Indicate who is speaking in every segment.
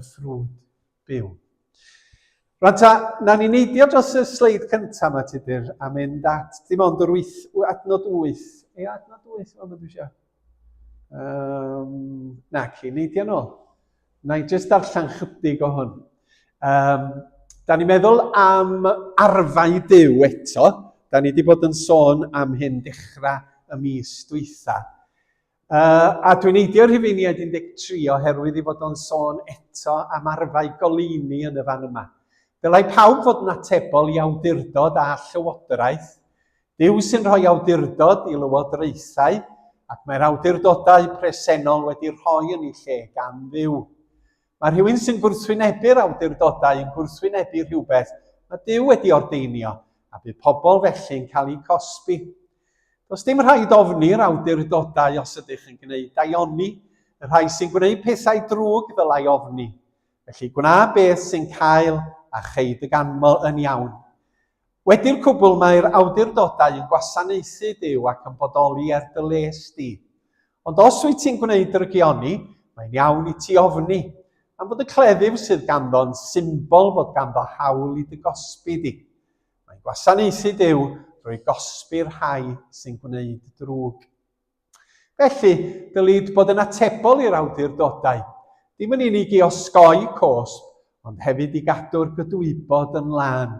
Speaker 1: y ffrwd byw. Rwan ta, na ni neidio dros y sleid cyntaf yma tydyr a mynd at dim ond yr adnod 8. Adnod 8 o'n dwi eisiau? Na ci, neidio nôl. Na i jyst darllen chydig o hwn. Da ni'n meddwl am arfau Duw eto. Da ni wedi bod yn sôn am hyn dechrau y mis dwytha. A dwi'n neidio Rhufeiniaid 13 oherwydd i fod yn sôn eto am arfau goleuni yn y fan yma. Dylai pawb fod yn atebol i awdurdod a llywodraeth. Duw sy'n rhoi awdurdod i lywodraethau, ac mae'r awdurdodau presennol wedi'i rhoi yn ei lle gan Dduw. Mae rhywun sy'n gwrthwynebu'r awdurdodau yn gwrthwynebu rhywbeth mae Duw wedi ordeinio, a bydd pobl felly'n cael eu cosbi. Does dim rhaid ofni'r awdurdodau os ydych yn gwneud daioni, y rhai sy'n gwneud pethau drwg ddylai ofni. Felly gwna beth sy'n cael a cheid y ganmol yn iawn. Wedi'r cwbl mae'r awdurdodau yn gwasanaethu Duw ac yn bodoli ar dy les di. Ond os wyt ti'n gwneud rygioni, mae'n iawn i ti ofni, am bod y cleddyf sydd ganddo'n symbol fod ganddo hawl i dy gosbi di. Mae'n gwasanaethu Duw drwy gosbi'r rhai sy'n gwneud drwg. Felly, dylid bod yn atebol i'r awdurdodau, dim yn unig i osgoi cosb, ond hefyd i gadw'r gydwybod yn lan.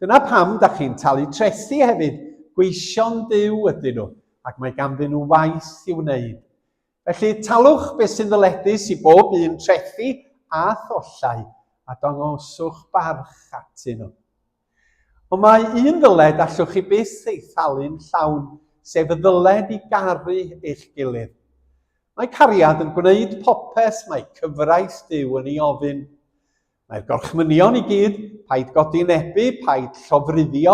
Speaker 1: Dyna pam da chi'n talu trethi hefyd, gweision Duw ydyn nhw, ac mae ganddyn nhw waith i'w wneud. Felly talwch beth sy'n ddyledus i bob un trethi a thollau, a dangoswch barch atyn nhw. Ond mae un ddyled allwch chi byth ei thalu'n llawn, sef y ddyled i garu eich gilydd. Mae cariad yn gwneud popeth mae cyfraith Duw yn ei ofyn. Mae'r gorchmynion i gyd, paid godinebu, paid llofruddio,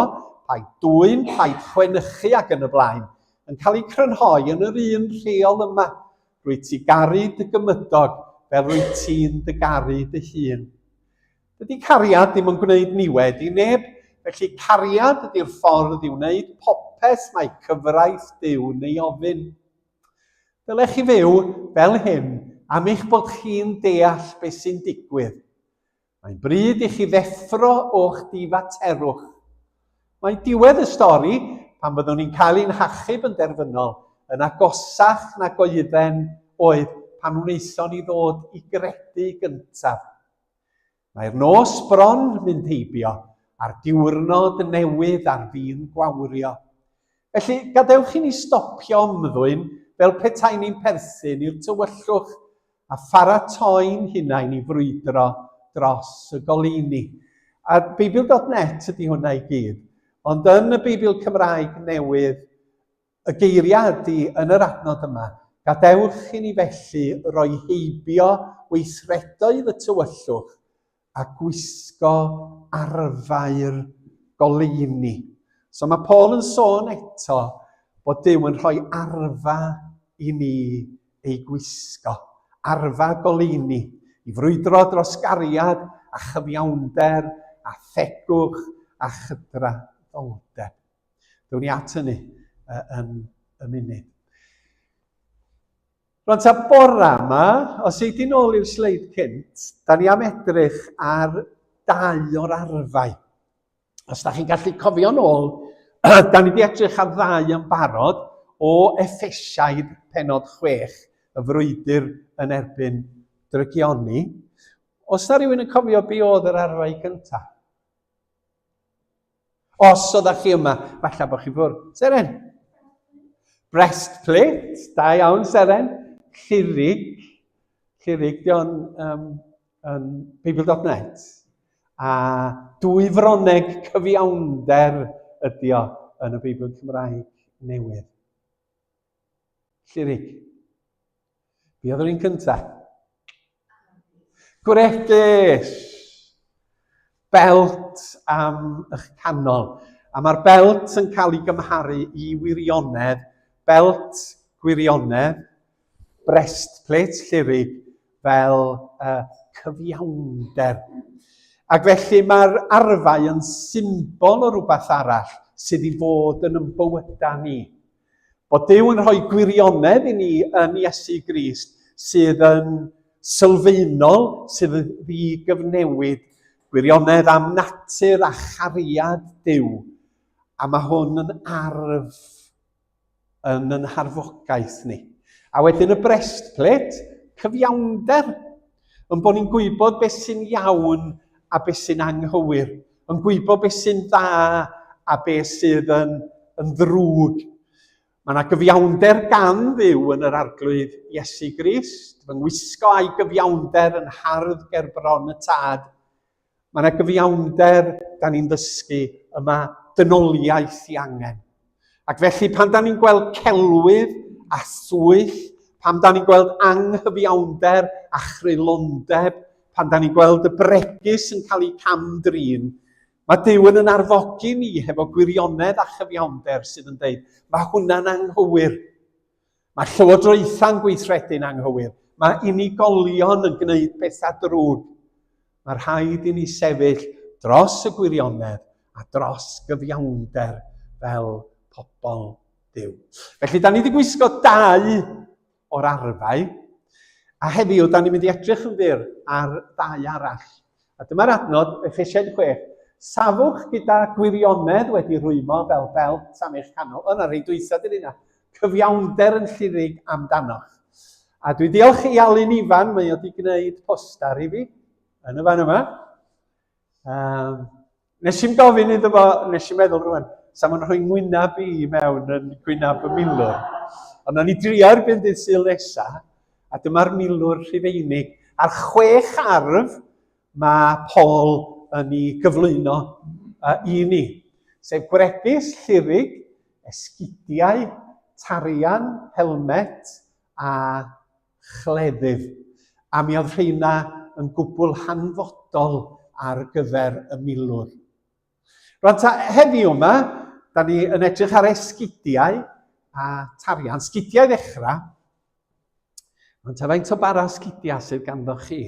Speaker 1: paid dwyn, paid chwenychu ac yn y blaen, yn cael eu crynhoi yn yr un rheol yma. Rwyt ti garu dy gymydog fel rwyt ti'n dy garu dy hun. Dydy cariad ddim yn gwneud niwed i neb, felly cariad ydy'r ffordd i wneud popeth mae cyfraith Duw neu ofyn. Dylech chi fyw fel hyn am eich bod chi'n deall beth sy'n digwydd. Mae'n bryd i chi ddeffro o'ch difaterwch. Mae'n diwedd y stori pan byddwn ni'n cael ein hachub yn derfynol yn agosach na goedden oedd pan wnaethon ni ddod i gredu gyntaf. Mae'r nos bron mynd heibio a'r diwrnod newydd ar fin gwawrio. Felly gadewch i ni stopio ymddwyn fel petai ni'n perthyn i'r tywyllwch a pharatoi'n hunain i frwydro dros y goleuni. A Beibl.net ydy hwnna i gyd. Ond yn y Beibl Cymraeg newydd, y geiriau ydy yn yr adnod yma, gadewch i ni felly roi heibio weithredoedd y tywyllwch a gwisgo arfau'r goleuni. So mae Paul yn sôn eto bod Duw yn rhoi arfa i ni ei gwisgo. Arfa goleuni. I frwydro dros gariad a chyfiawnder a thegwch a chydraddoldeb. Dwn ni at hynny yn y munud. Rwan ta bora yma, os eidi nôl i'r sleid cynt, da ni am edrych ar 2 o'r arfau. Os da chi'n gallu cofio nôl, da ni wedi edrych ar 2 yn barod o Effesiaid pennod 6, y frwydr yn erbyn drygioni. Os na rhywun yn cofio be oedd yr arfau gyntaf? Os oedda chi yma, falle bod chi fwrdd. Seren? Breastplate, da iawn Seren. Llyrig di o'n Beibl.net. A 2 froneg cyfiawnder ydi o yn y Beibl Cymraeg newydd. Llyrig. Be oedd yr un cyntaf? Gwregys, belt am eich canol. A mae'r belt yn cael ei gymharu i wirionedd, belt gwirionedd, breastplate llyrig fel cyfiawnder. Ac felly mae'r arfau yn symbol o rhywbeth arall sydd i fod yn bywyda ni. Bod Duw yn rhoi gwirionedd i ni yn Iesu Grist sydd yn sylfaenol sydd wedi gyfnewid gwirionedd am natur a chariad Duw. A mae hwn yn arf yn yn harfogaeth ni. A wedyn y breastplate, cyfiawnder, yn bod ni'n gwybod beth sy'n iawn a beth sy'n anghywir, yn gwybod beth sy'n dda a beth sydd yn ddrwg. Mae yna gyfiawnder gan Dduw yn yr arglwydd Iesu Grist, fy ngwisgo a'i gyfiawnder yn hardd ger bron y tad. Mae yna gyfiawnder, da ni'n dysgu, yma dynoliaeth i angen. Ac felly pan da ni'n gweld celwydd a thwyll, pan da ni'n gweld anghyfiawnder a chrylondeb, pan da ni'n gweld y bregus yn cael ei camdrin, mae Duw yn arfogi ni hefo gwirionedd a chyfiawnder sydd yn dweud, mae hwnna'n anghywir. Mae llywodraethau'n gweithredu'n anghywir. Mae unigolion yn gwneud pethau drwg. Mae rhaid i ni sefyll dros y gwirionedd a dros gyfiawnder fel pobl Duw. Felly, da ni wedi gwisgo 2 o'r arfau, a heddiw, da ni'n mynd i edrych yn fyr ar 2 arall. A dyma'r adnod, Efesiaid 6. Safwch gyda gwirionedd wedi rwymo fel belt am eich canol. Yna rei dwytha dyn ni'na. Cyfiawnder yn llirig amdanoch. A dwi diolch i Alun Ifan, mae wedi gwneud postar i fi yn y fan yma. Nes i'n gofyn iddo fo, nes i'n meddwl rwan, sa ma'n rhoi ngwynab i mewn yn gwynab y milwr. Ond o'n i drio erbyn dydd Sul nesa, a dyma'r milwr Rhufeinig. Ar 6 arf mae Paul yn ei gyflwyno i ni. Sef gwregys, llirig, esgidiau, tarian, helmet a chleddyf. A mi oedd rheina yn gwbl hanfodol ar gyfer y milwr. Rwan ta heddiw yma, da ni yn edrych ar esgidiau a tarian. Sgidiau ddechrau. Ond ta faint o bara sgidiau sydd ganddo chi?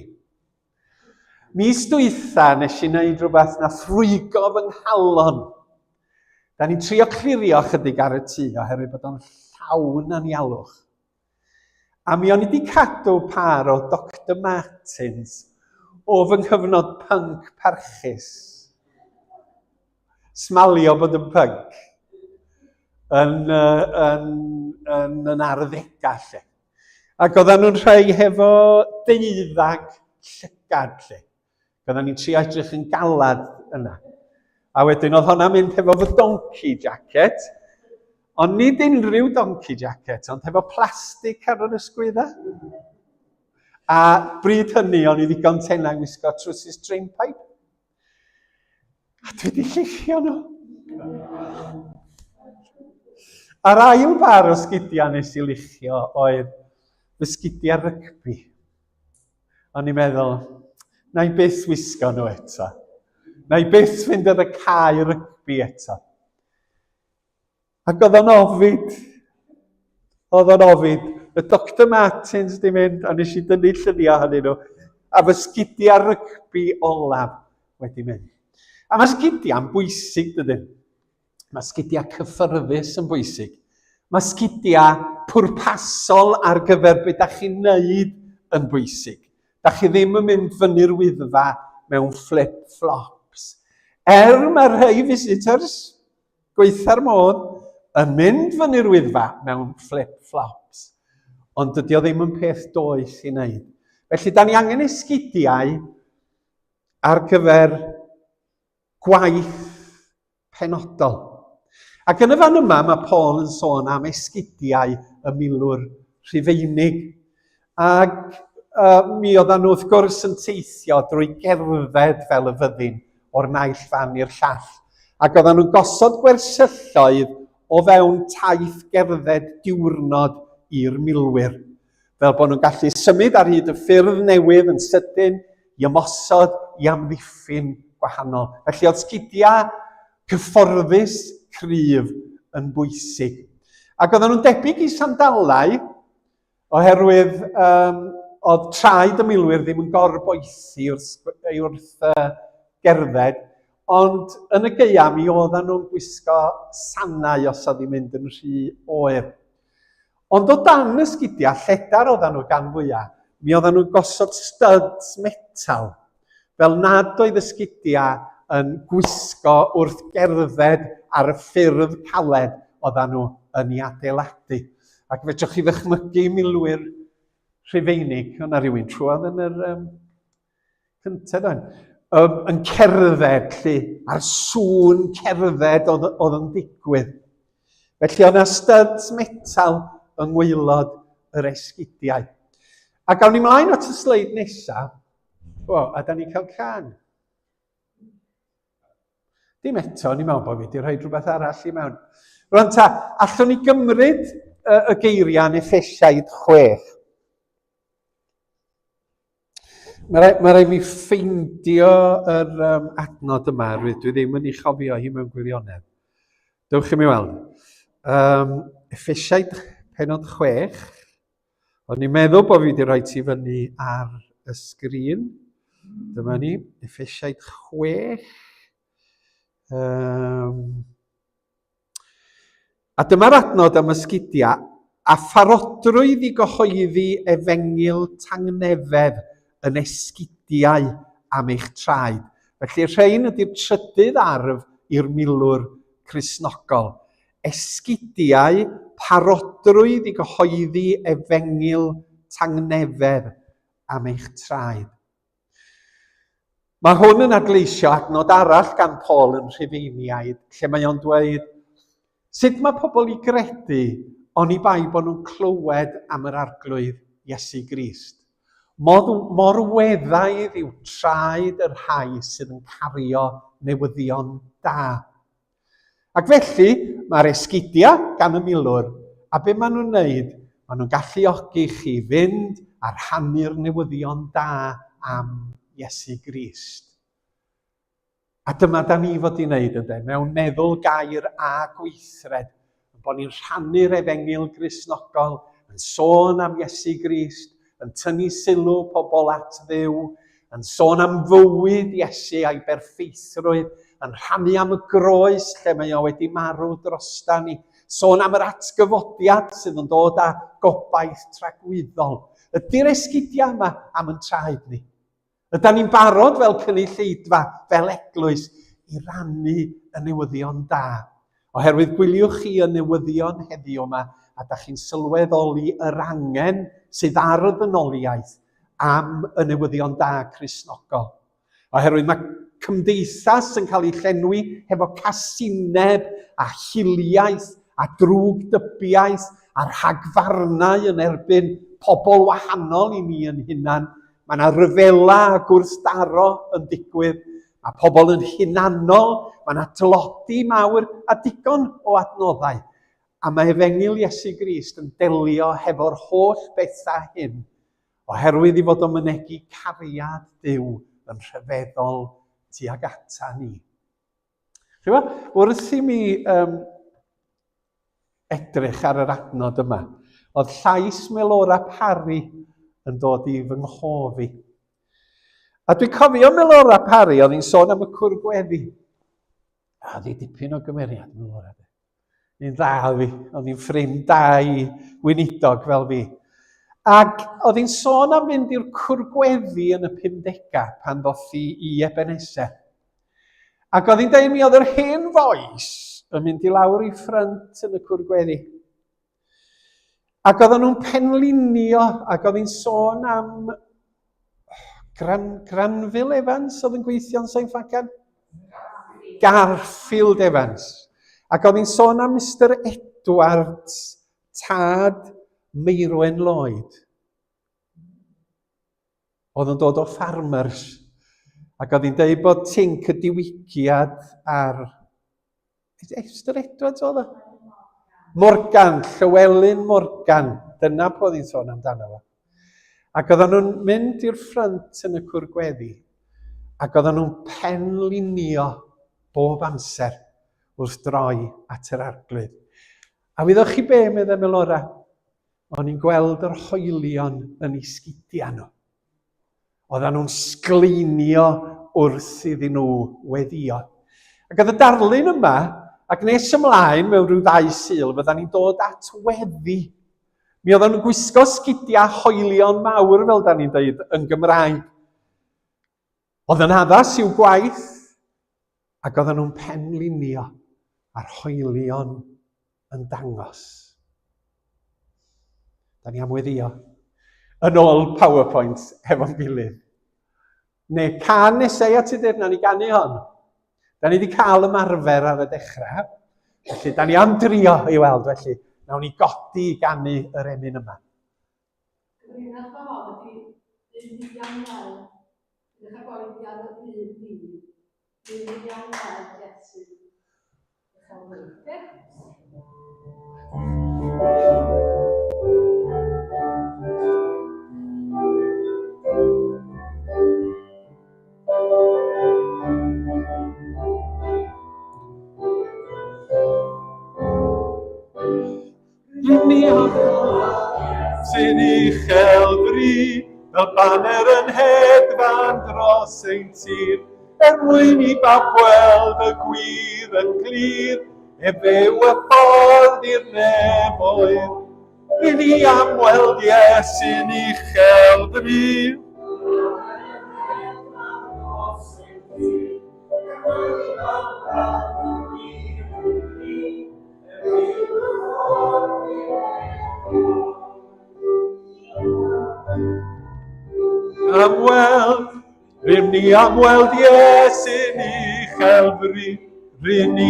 Speaker 1: Mis dwytha nes i wneud rhywbeth na ffrwygo fy nghalon. Da ni'n trio clirio chydig ar y tŷ oherwydd bod o'n llawn anialwch. A mi o'n i wedi cadw par o Dr. Martins o fy nghyfnod punk parchus. Smalio bod yn punk yn arddegau lle. Ac oedden nhw'n rhoi hefo deuddag llygad lle. Oedden ni'n trio edrych yn galad yna. A wedyn oedd hwnna'n mynd hefo fy donkey jacket, ond nid unrhyw donkey jacket, ond hefo plastig ar yr ysgwydda. A bryd hynny, o'n i ddigon tenau wisgo trwsus drainpipe. A dwi wedi llithio nhw. A'r ail bar o sgidiau nes i lichio oedd fy sgidiau rygbi. O'n i'n meddwl, na i byth wisgo nhw eto. Na i byth fynd ar y cae rygbi eto. Ac oedd o'n ofid. Y Dr. Martins di mynd, a nes i dynnu lluniau hynny nhw, a fy sgidiau rygbi olaf wedi mynd. A mae sgidiau'n bwysig, dydyn. Mae sgidiau cyffyrddus yn bwysig. Mae sgidiau pwrpasol ar gyfer beth da chi'n neud yn bwysig. Da chi ddim yn mynd fyny'r wyddfa mewn flip-flops. Mae rhai visitors, gweitha'r modd, yn mynd fyny'r wyddfa mewn flip-flops. Ond dydy o ddim yn peth doeth i wneud. Felly, da ni angen esgidiau ar gyfer gwaith penodol. Ac yn y fan yma, mae Paul yn sôn am esgidiau y milwr Rhufeinig. Ac mi oedden nhw wrth gwrs yn teithio drwy gerdded fel y fyddin o'r naill fan i'r llall. Ac oedden nhw'n gosod gwersylloedd o fewn taith gerdded diwrnod i'r milwyr. Fel bod nhw'n gallu symud ar hyd y ffyrdd newydd yn sydyn i ymosod i amddiffyn gwahanol. Felly oedd sgidiau cyfforddus cryf yn bwysig. Ac oedden nhw'n debyg i sandalau oherwydd oedd traed y milwyr ddim yn gorboethi wrth gerdded, ond yn y gaea mi oedden nhw'n gwisgo sanau os oedd hi'n mynd yn rhy oer. Ond o dan y sgidiau, lledar oedden nhw gan fwyaf, mi oedden nhw'n gosod studs metal, fel nad oedd y sgidiau yn gwisgo wrth gerdded ar y ffyrdd caled oedden nhw yn ei adeiladu. Ac fedrwch chi ddychmygu milwyr Rhufeinig, o'na rhywun trwodd yn yr cyntaf o'n, yn cerdded, lle, a'r sŵn cerdded oedd yn digwydd. Felly o'na studs metal yng ngwaelod yr esgidiau. A gawn ni mlaen at y sleid nesaf, a da ni'n cael can. Dim eto, ni'n meddwl bod fi wedi rhoi rhywbeth arall i mewn. Rwan ta, allwn ni gymryd y geiriau yn Effesiaid 6. Mae rhaid mi ffeindio yr adnod yma, dwi ddim yn ei chofio hi mewn gwirionedd. Dewch chi mi weld. Effesiaid pennod 6. O'n i'n meddwl bod fi wedi rhoi ti fyny ar y sgrin. Dyma ni, Effesiaid 6. A dyma'r adnod am ysgidiau, a pharodrwydd i gyhoeddi efengil tangnefedd yn esgidiau am eich traed. Felly rhain ydy'r trydydd arf i'r milwr Cristnogol. Esgidiau, parodrwydd i gyhoeddi efengil tangnefedd am eich traed. Mae hwn yn adleisio adnod arall gan Paul yn Rhufeiniaid, lle mae o'n dweud, sut mae pobl i gredu oni bai bod nhw'n clywed am yr arglwydd Iesu Grist. Mor weddaidd yw traed yr rhai sydd yn cario newyddion da. Ac felly, mae'r esgidiau gan y milwr, a be maen nhw'n wneud, maen nhw'n galluogi chi fynd a rhannu'r newyddion da am Iesu Grist. A dyma da ni fod i wneud ynddo, mewn meddwl gair a gweithred, bod ni'n rhannu'r efengil Gristnogol, yn sôn am Iesu Grist, yn tynnu sylw pobl at Dduw, yn sôn am fywyd Iesu a'i berffeithrwydd, yn rhannu am y groes lle mae o wedi marw drosta ni, sôn am yr atgyfodiad sydd yn dod â gobaith tragwyddol. Ydy'r esgidiau yma am yn traed ni? Ydyn ni'n barod fel cynulleidfa, fel eglwys, i rannu y newyddion da? Oherwydd gwyliwch chi y newyddion heddiw yma, a da chi'n sylweddoli yr angen sydd ar y ddynoliaeth am y newyddion da Cristnogol. Oherwydd mae cymdeithas yn cael ei llenwi hefo casineb a hiliaeth a drwgdybiaeth a rhagfarnau yn erbyn pobl wahanol i ni yn hunan. Mae yna ryfela a gwrthdaro yn digwydd. Mae pobl yn hunanol, mae yna tlodi mawr a digon o adnoddau. A mae efengil Iesu Grist yn delio hefo'r holl bethau hyn, oherwydd i fod o'n mynegu cariad Duw yn rhyfeddol tuag ata ni. Wrth i mi edrych ar yr adnod yma, oedd llais Melora Parry yn dod i fy nghofi. A dwi'n cofio Melora Parry, oedd hi'n sôn am y cwr gweddi. Oedd hi dipyn o gymeriad Melora. Ni'n dda fi, oedd hi'n ffrind da i weinidog fel fi. Ac oedd hi'n sôn am fynd i'r cwr gweddi yn y 50au pan ddoth hi i Ebenezer. Ac oedd hi'n dweud mi oedd yr hen fois yn mynd i lawr i ffrynt yn y cwr gweddi. Ac oedden nhw'n penlinio, ac oedd hi'n sôn am Granville Evans oedd yn gweithio'n Saint Fagan? Garfield Evans. Ac oedd hi'n sôn am Mr Edwards, tad Meirwen Lloyd. Oedd yn dod o Farmers. Ac oedd hi'n dweud bod Tink y diwygiad ar... Mr Edwards oedd o? Morgan, Llywelyn Morgan. Dyna bod hi'n sôn amdano fo. Ac oedden nhw'n mynd i'r ffrynt yn y cwr gweddi. Ac oedden nhw'n penlinio bob amser wrth droi at yr arglwydd. A wyddwch chi be, meddwl Melora? O'n i'n gweld yr hoelion yn ei sgidia nhw. Oedden nhw'n sgleinio wrth iddyn nhw weddio. Ac oedd y darlun yma, ac nes ymlaen mewn rhyw 2 sul, fyddan ni'n dod at weddi. Mi oedden nhw'n gwisgo sgidiau hoelion mawr, fel da ni'n dweud, yn Gymraeg. Oedd yn addas i'w gwaith, ac oedden nhw'n penlinio a'r hoelion yn dangos. Da ni am weddio. Yn ôl PowerPoint efo'n gilydd. Neu can nesau at y na ni ganu hon. Da ni wedi cael ymarfer ar y dechrau. Felly, da ni am drio i weld, felly, nawn ni godi i ganu yr emyn yma.
Speaker 2: Rhywbeth o hon ydy iawn wel. Ydych chi'n gwybod ar y byd ni. Dwi'n iawn wel, Jessi.
Speaker 1: Sy'n uchel-fri, fel banner yn hedfan dros ein tir, mwyn i bawb weld y gwir yn glir, efew y ffordd i'r nefoedd. Rydyn ni am weld Iesu'n uchel-fri. Rydyn ni am weld Iesu'n uchel-fri. Rydyn ni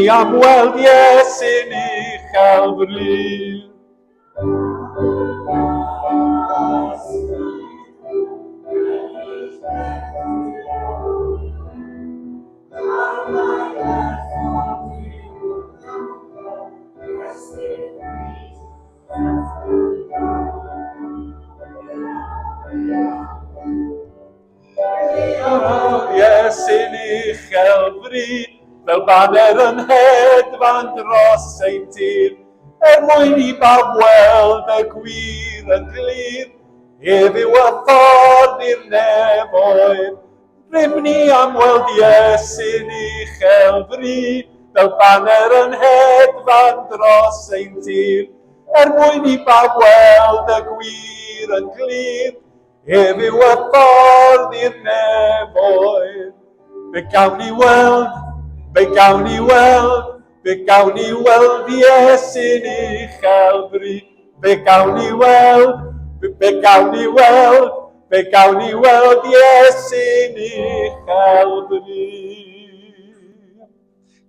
Speaker 1: am weld Iesu'n uchel-fri. Iesu'n uchel-fri, fel banner yn hedfan dros ein tir, mwyn i bawb weld y gwir yn glir, efyw y ffordd i'r nefoedd. Rydyn ni am weld Iesu'n uchel-fri, fel banner yn hedfan dros ein tir, mwyn i bawb weld y gwir yn glir, efyw y ffordd i'r nefoedd. Fe gawn ni weld Iesu'n uchel-fri. Fe gawn ni weld Iesu'n uchel-fri.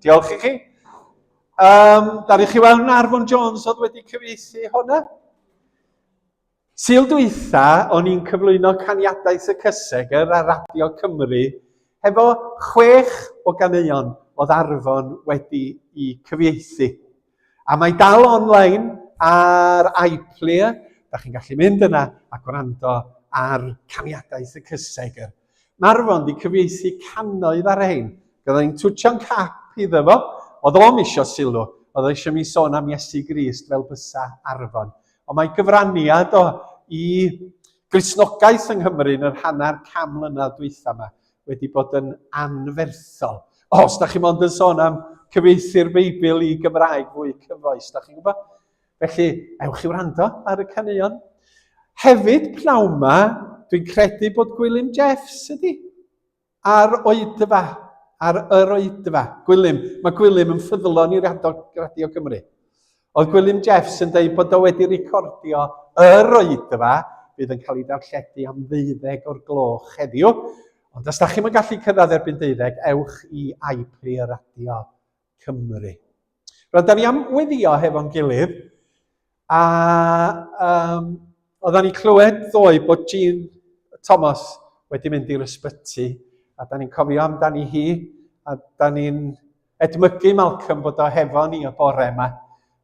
Speaker 1: Diolch i chi. Darich chi weld Arfon Jones oedd wedi cyfieithu hwnna? Sil dwytha, o'n i'n cyflwyno caniadaeth y Cysegr ar Radio Cymru hefo 6 o ganeuon oedd Arfon wedi i cyfieithu. A mae dal online ar iPlayer, da chi'n gallu mynd yna a gwrando ar caniadaeth y Cysegr. Mae Arfon wedi cyfieithu cannoedd ar ein. Gyda ni'n twtio'n cap iddo fo, oedd o'm isio sylw, oedd o eisiau mi sôn am Iesu Grist fel bysa Arfon. Ond mae gyfraniad i Gristnogaeth yng Nghymru yn yr hanner cam mlynedd dwytha yma wedi bod yn anferthol. Os da chi mond yn sôn am cyfieithu'r Beibl i Gymraeg fwy cyfoes, da chi'n gwybod? Felly, ewch i wrando ar y caneuon. Hefyd, pnawn yma, dwi'n credu bod Gwilym Jeffs ydi ar oedfa, ar yr oedfa. Gwilym, mae Gwilym yn ffyddlon i Radio Cymru. Oedd Gwilym Jeffs yn dweud bod o wedi recordio yr oedfa bydd yn cael ei darlledu am 12 o'r gloch heddiw. Ond os da chi'n gallu cyrraedd erbyn 12, ewch i iPlayer Radio Cymru. Roedd da ni am weddio hefo'n gilydd, a oedden ni clywed ddoe bod Jean Thomas wedi mynd i'r ysbyty, a da ni'n cofio amdani hi, a da ni'n edmygu Malcolm bod o hefo ni y bore yma,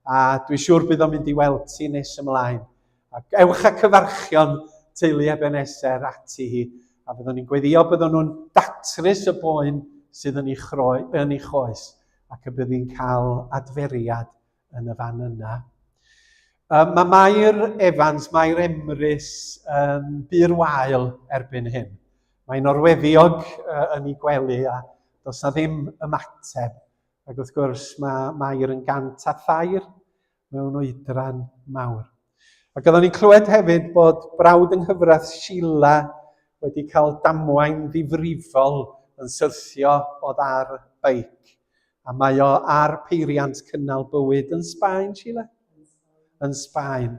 Speaker 1: a dwi'n siŵr bydd o'n mynd i weld ti nes ymlaen. Ac ewch a cyfarchion teulu Ebeneser ati hi, a byddwn ni'n gweddio byddwn nhw'n datrys y boen sydd yn ei choes, ac y bydd ni'n cael adferiad yn y fan yna. Mae Mair Evans, Mair Emrys yn byr wael erbyn hyn. Mae'n orweddiog yn ei gwely a does na ddim ymateb Ac wrth gwrs mae Mair yn gant a thair mewn oedran mawr. Ac oeddwn ni'n clywed hefyd bod brawd yng nghyfraith Sheila wedi cael damwain ddifrifol yn syrthio od ar beic. A mae o ar peiriant cynnal bywyd yn Sbaen, Sheila? Yn Sbaen.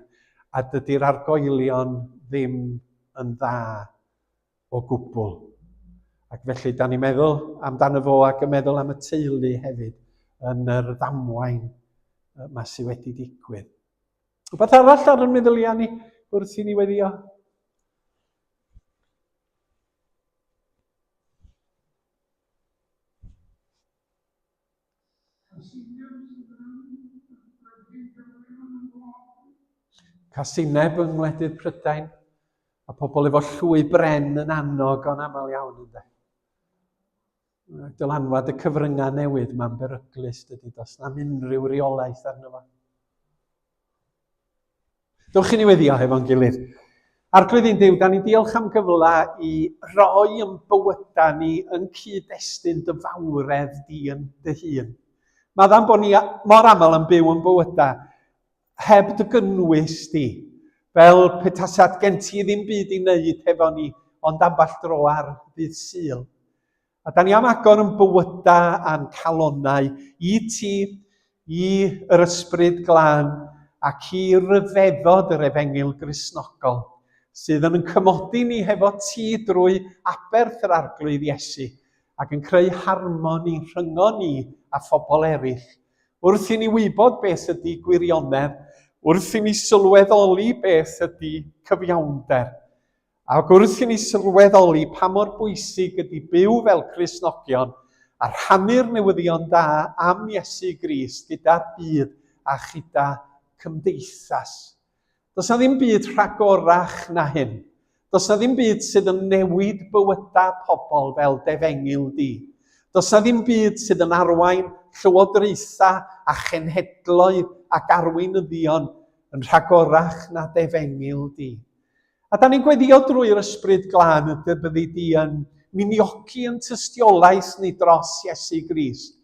Speaker 1: A dydy'r argoelion ddim yn dda o gwbl. Ac felly, da ni'n meddwl amdano fo ac yn meddwl am y teulu hefyd yn yr ddamwain yma sydd wedi digwydd. Rhywbeth arall ar yn meddyliau ni wrth i ni weddio? Casineb yng ngwledydd Prydain, a pobl efo llwy bren yn annog o'n aml iawn ynddo. Dylanwad y cyfryngau newydd mae'n beryglus dydy, does na'm unrhyw reolaeth arno fo. Dewch i ni weddio hefo'n gilydd. Arglwydd i'n Duw, da ni diolch am gyfle i roi yn bywyda ni yn cyd-destun dy fawredd di yn dy hun. Maddam bod ni mor aml yn byw yn bywyda heb dy gynnwys di, fel petasad gen ti ddim byd i wneud hefo ni, ond amball dro ar ddydd Sul. A da ni am agor yn bywyda a'n calonnau i ti, i yr ysbryd glân, ac i ryfeddod yr efengil Gristnogol, sydd yn cymodi ni hefo ti drwy aberth yr arglwydd Iesu, ac yn creu harmoni rhyngo ni a phobl eraill. Wrth i ni wybod beth ydy gwirionedd, wrth i ni sylweddoli beth ydy cyfiawnder, ac wrth i ni sylweddoli pa mor bwysig ydy byw fel Cristnogion a rhannu'r newyddion da am Iesu Grist gyda'r byd a gyda cymdeithas. Does na ddim byd rhagorach na hyn. Does na ddim byd sydd yn newid bywyda pobl fel defengil di. Does na ddim byd sydd yn arwain llywodraethau a chenhedloedd ac arweinyddion yn rhagorach na defengil di. A da ni'n gweddio drwy'r ysbryd glân y byddi di yn miniogi yn tystiolaeth ni dros Iesu Grist,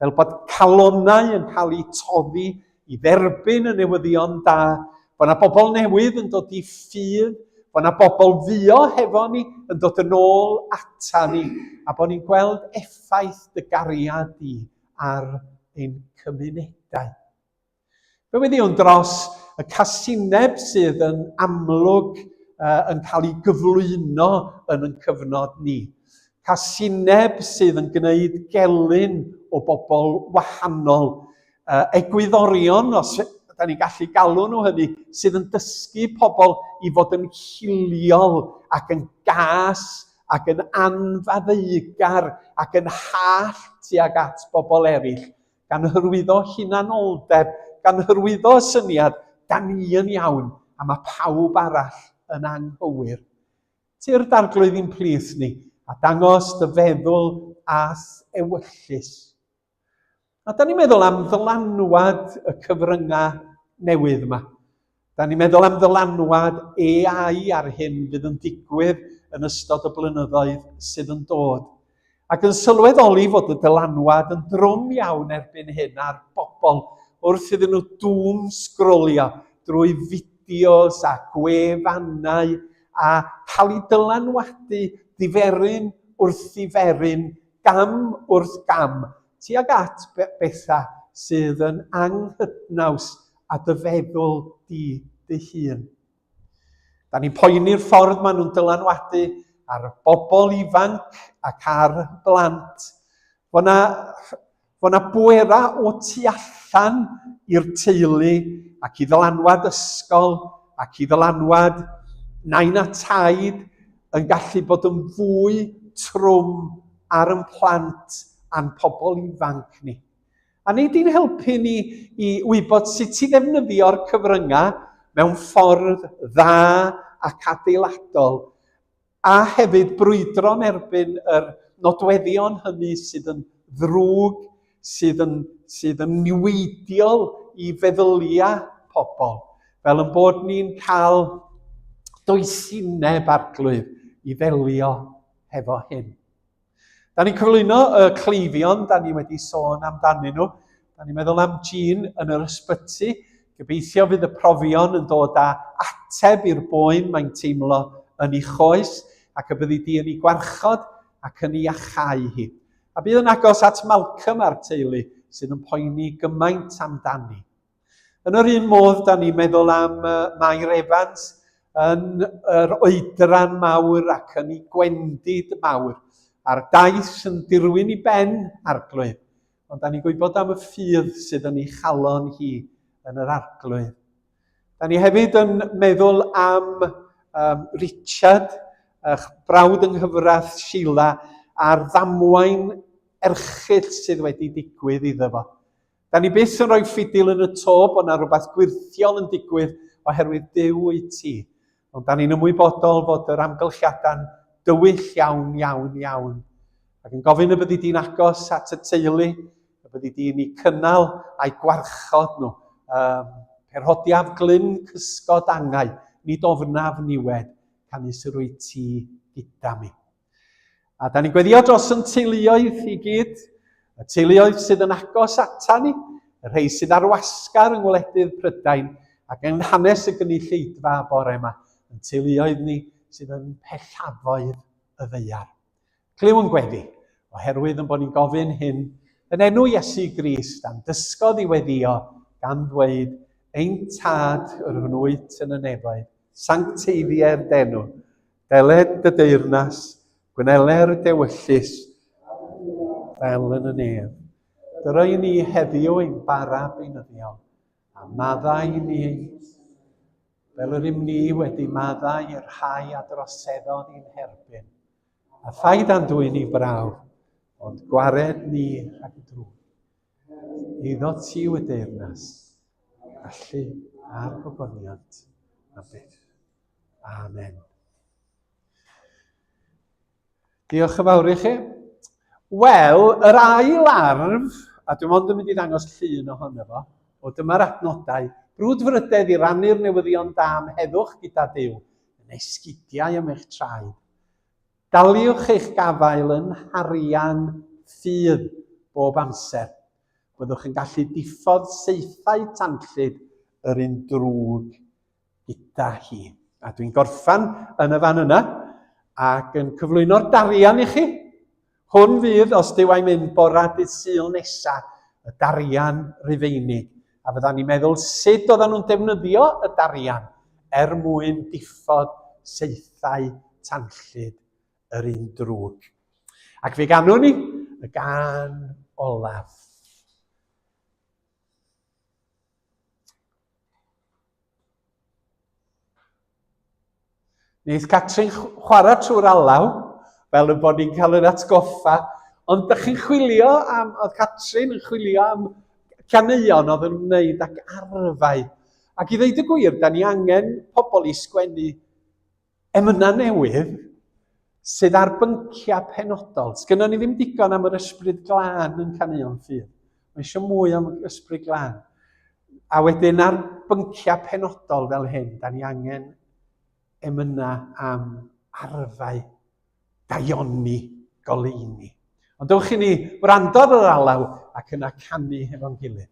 Speaker 1: fel bod calonnau yn cael eu toddi i dderbyn y newyddion da, bod na bobl newydd yn dod i ffydd, bod na bobl fuo hefo ni yn dod yn ôl ata ni, a bod ni'n gweld effaith dy gariad di ar ein cymunedau. Fe wedi o'n dros y casineb sydd yn amlwg yn cael ei gyflwyno yn cyfnod ni. Casineb sydd yn gwneud gelyn o bobl wahanol, egwyddorion, os da ni'n gallu galw nhw hynny, sydd yn dysgu pobl i fod yn hiliol ac yn gas ac yn anfaddeugar ac yn hall tuag at bobl eraill, gan hyrwyddo hunanoldeb, gan hyrwyddo syniad, da ni yn iawn a mae pawb arall yn anghywir. Ti'r darglwydd i'n plith ni a dangos dy feddwl ath ewyllus. A da ni'n meddwl am ddylanwad y cyfryngau newydd yma. Da ni'n meddwl am ddylanwad AI ar hyn fydd yn digwydd yn ystod y blynyddoedd sydd yn dod. Ac yn sylweddoli fod y dylanwad yn drwm iawn erbyn hyn ar bobl wrth iddyn nhw dŵm sgrolio drwy fideos a gwefannau a cael ei dylanwadu diferyn wrth diferyn, gam wrth gam, tuag at bethau sydd yn anghydnaws a dy feddwl di dy hun. Da ni'n poeni'r ffordd maen nhw'n dylanwadu ar bobl ifanc ac ar blant. Fo na bwera o tu allan i'r teulu ac i ddylanwad ysgol ac i ddylanwad nain a taid yn gallu bod yn fwy trwm ar yn plant a'n pobl ifanc ni. A nid i'n helpu ni i wybod sut i ddefnyddio'r cyfryngau mewn ffordd dda ac adeiladol, a hefyd brwydro'n erbyn yr nodweddion hynny sydd yn ddrwg, sydd yn niweidiol i feddyliau pobl, fel yn bod ni'n cael doesineb arglwydd i ddelio hefo hyn. Da ni'n cyflwyno y cleifion, da ni wedi sôn amdanyn nhw. Da ni'n meddwl am Jean yn yr ysbyty. Gobeithio fydd y profion yn dod â ateb i'r boen mae'n teimlo yn ei choes, ac y byddi di yn ei gwarchod ac yn ei achau hi. A bydd yn agos at Malcolm a'r teulu sydd yn poeni gymaint amdani. Yn yr un modd, da ni'n meddwl am Mair Evans yn yr oedran mawr ac yn ei gwendid mawr, a'r daith yn dirwyn i ben arglwydd, ond da ni'n gwybod am y ffydd sydd yn ei chalon hi yn yr arglwydd. Da ni hefyd yn meddwl am Richard, brawd yng nghyfraith Sheila, a'r ddamwain erchyll sydd wedi digwydd iddo fo. Da ni byth yn rhoi ffidil yn y to bod yna rhywbeth gwirthiol yn digwydd oherwydd Duw wyt ti. Ond da ni'n ymwybodol fod yr amgylchiadau'n dywyll iawn, iawn, iawn. Ac yn gofyn y byddi di'n agos at y teulu, y byddi di'n ei cynnal a'i gwarchod nhw. Perhodiaf glyn cysgod angau, nid ofnaf niwed, canys yr wyt ti gyda mi. A da ni'n gweddio dros yn teuluoedd i gyd, y teuluoedd sydd yn agos ata ni, y rhai sydd ar wasgar yng ngwledydd Prydain, ac yn hanes y gynulleidfa bore yma, yn teuluoedd ni sydd yn pellafoedd y ddeiar. Cliw yn gweddi, oherwydd yn bod ni'n gofyn hyn, yn enw Iesu Grist, am dysgodd i weddio, gan ddweud, ein tad yr hwnnwyt yn y nefoedd, sancteiddiau'r denw, deled dy deyrnas, gwyneler dewyllus, fel yn y nef. Dyroi ni heddiw ein bara beunyddiol, a maddau ni, fel yr ni wedi maddau i'r rhai a droseddodd i'n herbyn. A phaid andwy ni braw, ond gwared ni rhag drwy. Iddo ti y deyrnas, allu a'r gogoniant a byth. Amen. Diolch yn fawr i chi. Wel, yr ail arf, a dwi'n ond yn mynd i ddangos llun ohono fo, o dyma'r adnodau, brwdfrydedd i rannu'r newyddion da am heddwch gyda Duw, yn esgidiau am eich traed. Daliwch eich gafael yn harian ffydd bob amser. Byddwch yn gallu diffodd seithau tanllyd yr un drwg gyda hi. A dwi'n gorffan yn y fan yna ac yn cyflwyno'r darian i chi. Hwn fydd, os dyw a'i mynd bora dydd Sul nesaf, y darian Rufeinig. A fydda ni'n meddwl sut oedden nhw'n defnyddio y darian mwyn diffodd seithau tanllyd yr un drwg. Ac fe ganwn ni y gan olaf. Wneith Catrin chwarae trwy'r alaw, fel y bod ni'n cael yn atgoffa, ond ydych chi'n chwilio am, oedd Catrin yn chwilio am caneuon oedd yn wneud ac arfau. Ac i ddeud y gwir, da ni angen pobl i sgwennu emynau newydd sydd ar bynciau penodol. Sgynnon ni ddim digon am yr ysbryd glân yn caneuon ffydd. Mae eisiau mwy am ysbryd glân. A wedyn ar bynciau penodol fel hyn, da ni angen emynau am arfau daioni goleuni. Ond dewch i ni wrando ar yr alaw ac yna canu efo'n gilydd.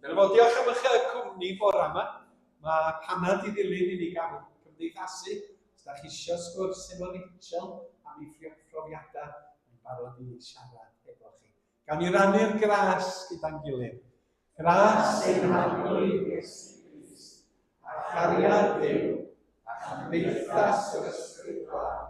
Speaker 1: Dyna fo, diolch am eich cwmni bore yma. Mae paned i ddilyn i ni gael cymdeithasu. Os da chi eisiau sgwrs efo Rachel am ei phrofiadau, mae'n barod i siarad efo chi. Gawn ni rannu'r gras gyda'n gilydd. Gras ein hanrwydd Iesu Grist, a chariad Duw, a chymdeithas yr ysbryd glân.